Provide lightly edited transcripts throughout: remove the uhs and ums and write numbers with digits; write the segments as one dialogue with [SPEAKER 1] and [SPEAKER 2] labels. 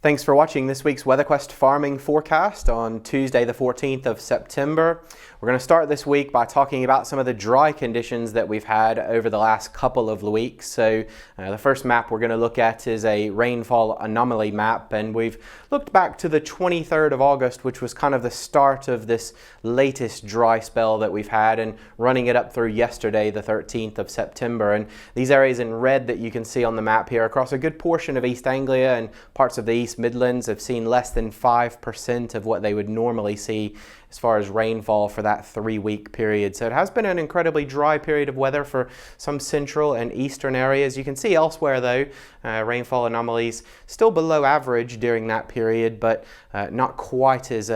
[SPEAKER 1] Thanks for watching this week's WeatherQuest farming forecast on Tuesday the 14th of September. We're going to start this week by talking about some of the dry conditions that we've had over the last couple of weeks. So the first map we're going to look at is a rainfall anomaly map, and we've looked back to the 23rd of August, which was kind of the start of this latest dry spell that we've had, and running it up through yesterday the 13th of September. And these areas in red that you can see on the map here across a good portion of East Anglia and parts of the East Midlands have seen less than 5% of what they would normally see as far as rainfall for that 3-week period. So it has been an incredibly dry period of weather for some central and eastern areas. You can see elsewhere though, rainfall anomalies still below average during that period, but not quite as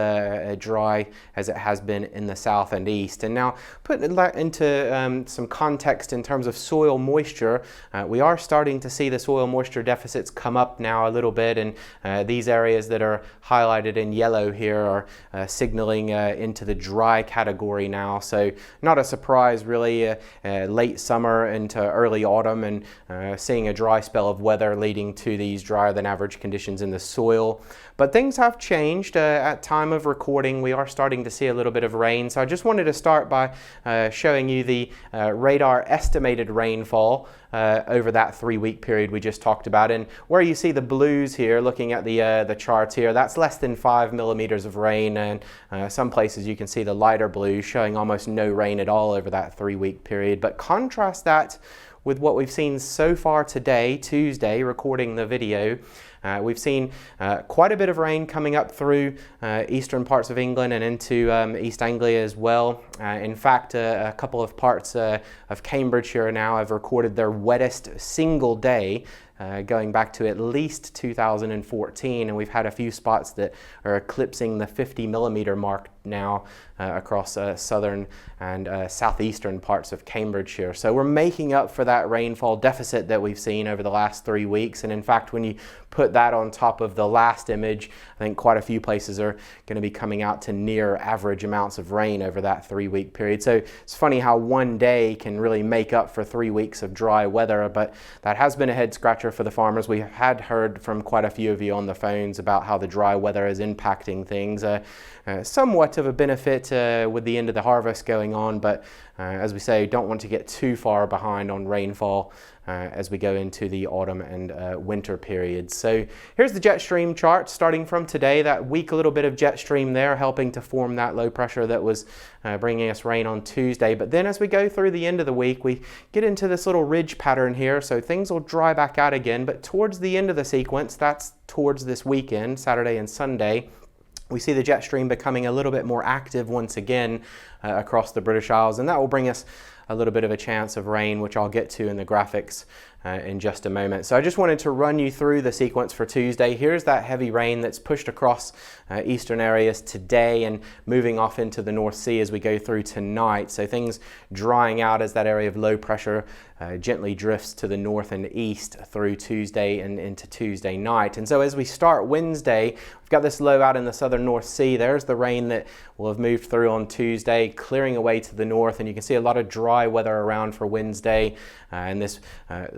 [SPEAKER 1] dry as it has been in the south and east. And now putting that into some context in terms of soil moisture, we are starting to see the soil moisture deficits come up now a little bit, and these areas that are highlighted in yellow here are signaling into the dry category now. So not a surprise really, late summer into early autumn, and seeing a dry spell of weather leading to these drier than average conditions in the soil. But things have changed. At time of recording, we are starting to see a little bit of rain. So I just wanted to start by showing you the radar estimated rainfall over that 3-week period we just talked about. And where you see the blues here, looking at the charts here, that's less than 5 millimeters of rain, and some places you can see the lighter blues showing almost no rain at all over that 3-week period. But contrast that with what we've seen so far today, Tuesday, recording the video. We've seen quite a bit of rain coming up through eastern parts of England and into East Anglia as well. In fact, a couple of parts of Cambridgeshire now have recorded their wettest single day going back to at least 2014, and we've had a few spots that are eclipsing the 50 millimeter mark now across southern and southeastern parts of Cambridgeshire. So we're making up for that rainfall deficit that we've seen over the last 3 weeks. And in fact, when you put that on top of the last image, I think quite a few places are going to be coming out to near average amounts of rain over that 3-week period. So it's funny how one day can really make up for 3 weeks of dry weather, but that has been a head scratcher for the farmers. We had heard from quite a few of you on the phones about how the dry weather is impacting things. Somewhat of a benefit with the end of the harvest going on, but as we say, don't want to get too far behind on rainfall as we go into the autumn and winter periods. So here's the jet stream chart starting from today. That weak little bit of jet stream there helping to form that low pressure that was bringing us rain on Tuesday. But then as we go through the end of the week, we get into this little ridge pattern here, so things will dry back out again. But towards the end of the sequence, that's towards this weekend, Saturday and Sunday, we see the jet stream becoming a little bit more active once again across the British Isles, and that will bring us a little bit of a chance of rain, which I'll get to in the graphics in just a moment. So I just wanted to run you through the sequence for Tuesday. Here's that heavy rain that's pushed across eastern areas today and moving off into the North Sea as we go through tonight. So things drying out as that area of low pressure gently drifts to the north and east through Tuesday and into Tuesday night. And so as we start Wednesday, we've got this low out in the southern North Sea. There's the rain that will have moved through on Tuesday, clearing away to the north, and you can see a lot of dry weather around for Wednesday and this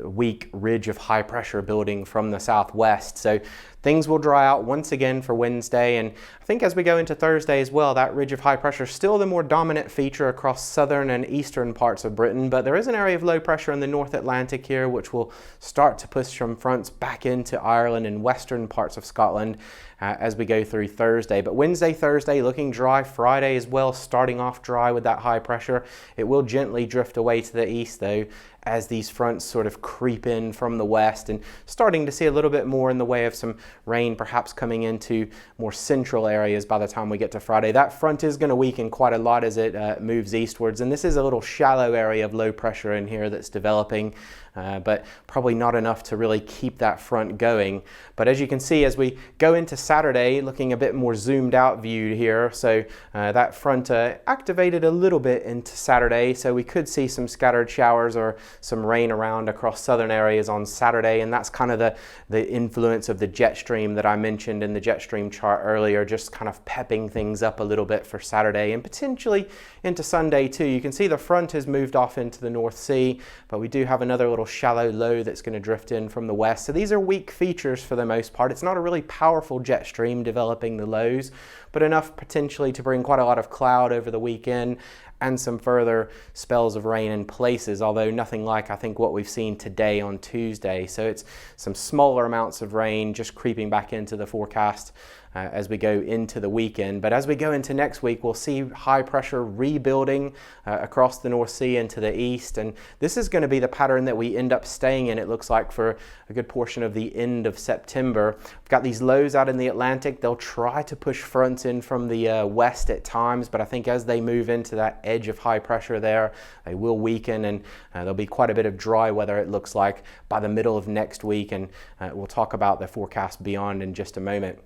[SPEAKER 1] weak ridge of high pressure building from the southwest. So things will dry out once again for Wednesday, and I think as we go into Thursday as well, that ridge of high pressure is still the more dominant feature across southern and eastern parts of Britain, but there is an area of low pressure in the North Atlantic here which will start to push some fronts back into Ireland and western parts of Scotland as we go through Thursday. But Wednesday, Thursday looking dry, Friday as well starting off dry with that high pressure. It will gently drift away to the east though as these fronts sort of creep in from the west, and starting to see a little bit more in the way of some rain perhaps coming into more central areas by the time we get to Friday. That front is going to weaken quite a lot as it moves eastwards, and this is a little shallow area of low pressure in here that's developing, but probably not enough to really keep that front going. But as you can see, as we go into Saturday, looking a bit more zoomed out view here, so that front activated a little bit into Saturday, so we could see some scattered showers or some rain around across southern areas on Saturday, and that's kind of the influence of the jet stream that I mentioned in the jet stream chart earlier, just kind of pepping things up a little bit for Saturday and potentially into Sunday too. You can see the front has moved off into the North Sea, but we do have another little little shallow low that's going to drift in from the west. So these are weak features for the most part. It's not a really powerful jet stream developing the lows, but enough potentially to bring quite a lot of cloud over the weekend and some further spells of rain in places, although nothing like I think what we've seen today on Tuesday. So it's some smaller amounts of rain just creeping back into the forecast as we go into the weekend. But as we go into next week, we'll see high pressure rebuilding across the North Sea into the east, and this is going to be the pattern that we end up staying in, it looks like, for a good portion of the end of September. We've got these lows out in the Atlantic. They'll try to push fronts in from the west at times, but I think as they move into that edge of high pressure there, they will weaken, and there'll be quite a bit of dry weather, it looks like, by the middle of next week, and we'll talk about the forecast beyond in just a moment.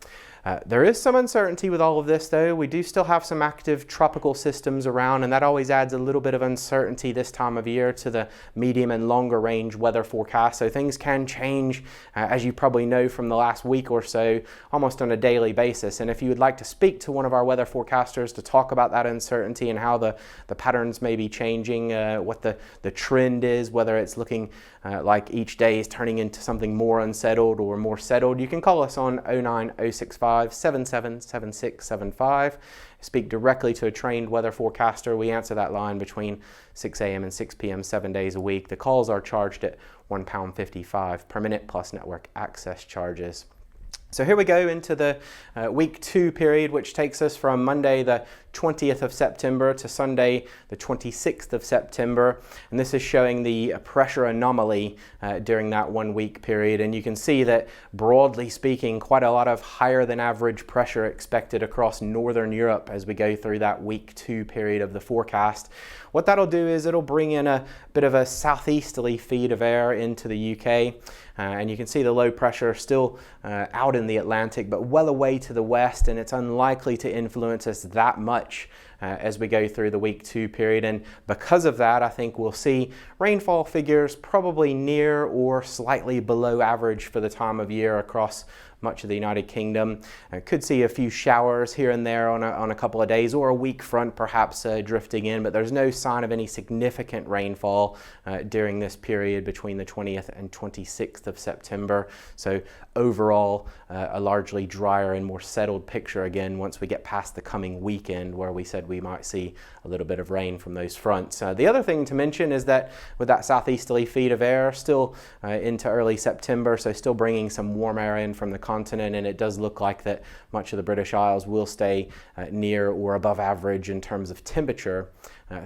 [SPEAKER 1] There is some uncertainty with all of this, though. We do still have some active tropical systems around, and that always adds a little bit of uncertainty this time of year to the medium and longer range weather forecast. So things can change, as you probably know from the last week or so, almost on a daily basis. And if you would like to speak to one of our weather forecasters to talk about that uncertainty and how the patterns may be changing, what the trend is, whether it's looking like each day is turning into something more unsettled or more settled, you can call us on 09065 777675. Speak directly to a trained weather forecaster. We answer that line between 6 a.m. and 6 p.m. 7 days a week. The calls are charged at £1.55 per minute plus network access charges. So here we go into the week 2 period, which takes us from Monday the 20th of September to Sunday the 26th of September, and this is showing the pressure anomaly during that 1 week period. And you can see that, broadly speaking, quite a lot of higher than average pressure expected across northern Europe as we go through that week 2 period of the forecast. What that'll do is it'll bring in a bit of a southeasterly feed of air into the UK, and you can see the low pressure still out in the Atlantic, but well away to the west, and it's unlikely to influence us that much as we go through the week 2 period. And because of that, I think we'll see rainfall figures probably near or slightly below average for the time of year across much of the United Kingdom. Could see a few showers here and there on a couple of days, or a weak front perhaps drifting in, but there's no sign of any significant rainfall during this period between the 20th and 26th of September. So overall, a largely drier and more settled picture again once we get past the coming weekend, where we said we might see a little bit of rain from those fronts. The other thing to mention is that with that southeasterly feed of air still into early September, so still bringing some warm air in from the continent, and it does look like that much of the British Isles will stay near or above average in terms of temperature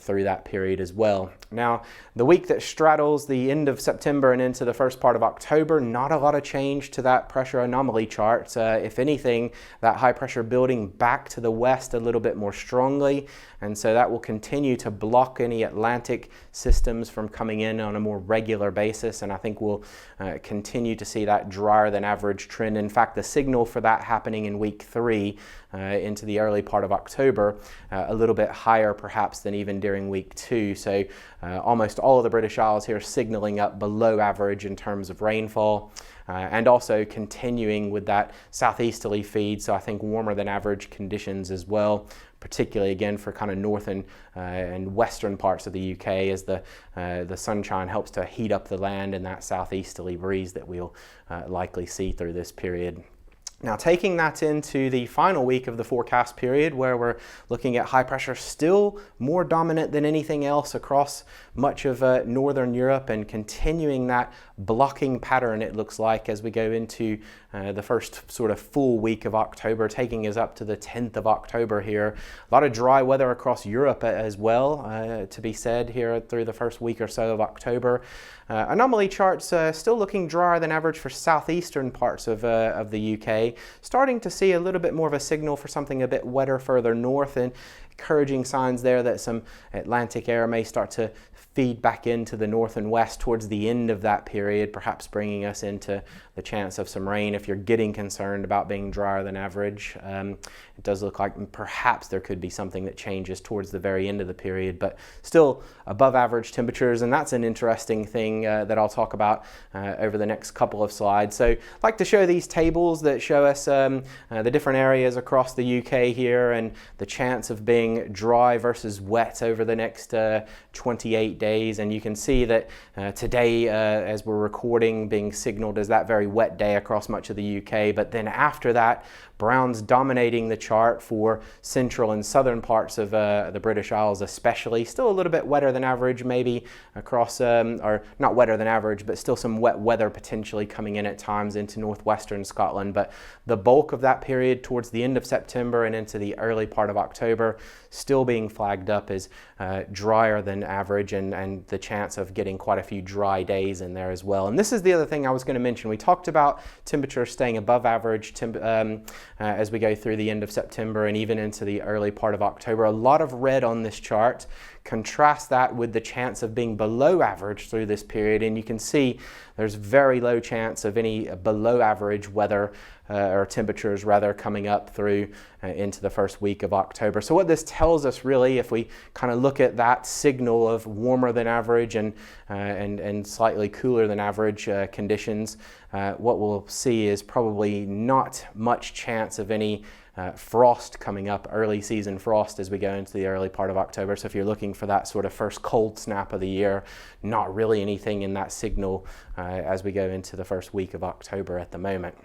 [SPEAKER 1] through that period as well. Now, the week that straddles the end of September and into the first part of October, not a lot of change to that pressure anomaly chart. If anything, that high pressure building back to the west a little bit more strongly, and so that will continue to block any Atlantic systems from coming in on a more regular basis, and I think we'll continue to see that drier than average trend. In fact, the signal for that happening in week 3 into the early part of October, a little bit higher perhaps than even during week 2. So almost all of the British Isles here signaling up below average in terms of rainfall, and also continuing with that southeasterly feed, so I think warmer than average conditions as well, particularly again for kind of north and western parts of the UK, as the sunshine helps to heat up the land in that southeasterly breeze that we'll likely see through this period. Now, taking that into the final week of the forecast period, where we're looking at high pressure still more dominant than anything else across much of northern Europe, and continuing that blocking pattern, it looks like, as we go into the first sort of full week of October, taking us up to the 10th of October here. A lot of dry weather across Europe as well, to be said here through the first week or so of October. Anomaly charts still looking drier than average for southeastern parts of the UK. Starting to see a little bit more of a signal for something a bit wetter further north, and encouraging signs there that some Atlantic air may start to feed back into the north and west towards the end of that period, perhaps bringing us into the chance of some rain if you're getting concerned about being drier than average. It does look like perhaps there could be something that changes towards the very end of the period, but still above average temperatures, and that's an interesting thing that I'll talk about over the next couple of slides. So I'd like to show these tables that show us the different areas across the UK here, and the chance of being showing dry versus wet over the next 28 days, and you can see that today, as we're recording, being signaled as that very wet day across much of the UK, but then after that, brown's dominating the chart for central and southern parts of the British Isles especially. Still a little bit wetter than average, maybe across, or not wetter than average, but still some wet weather potentially coming in at times into northwestern Scotland. But the bulk of that period towards the end of September and into the early part of October still being flagged up as drier than average, and the chance of getting quite a few dry days in there as well. And this is the other thing I was going to mention. We talked about temperatures staying above average as we go through the end of September and even into the early part of October. A lot of red on this chart. Contrast that with the chance of being below average through this period, and you can see there's very low chance of any below average weather or temperatures rather coming up through into the first week of October. So what this tells us really, if we kind of look at that signal of warmer than average and slightly cooler than average conditions, what we'll see is probably not much chance of any frost coming up, early season frost as we go into the early part of October. So if you're looking for that sort of first cold snap of the year, not really anything in that signal as we go into the first week of October at the moment.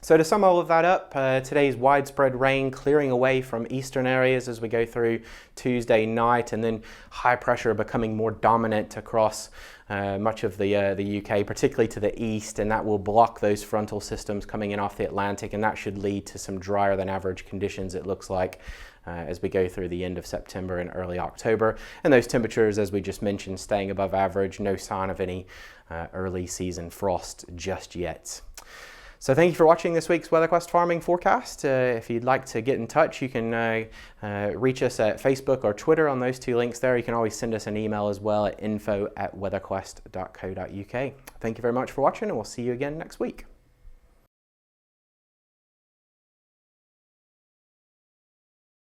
[SPEAKER 1] So to sum all of that up, today's widespread rain clearing away from eastern areas as we go through Tuesday night, and then high pressure becoming more dominant across much of the UK, particularly to the east, and that will block those frontal systems coming in off the Atlantic, and that should lead to some drier than average conditions, it looks like, as we go through the end of September and early October. And those temperatures, as we just mentioned, staying above average, no sign of any early season frost just yet. So thank you for watching this week's WeatherQuest farming forecast. If you'd like to get in touch, you can reach us at Facebook or Twitter on those two links there. You can always send us an email as well at info@weatherquest.co.uk. Thank you very much for watching, and we'll see you again next week.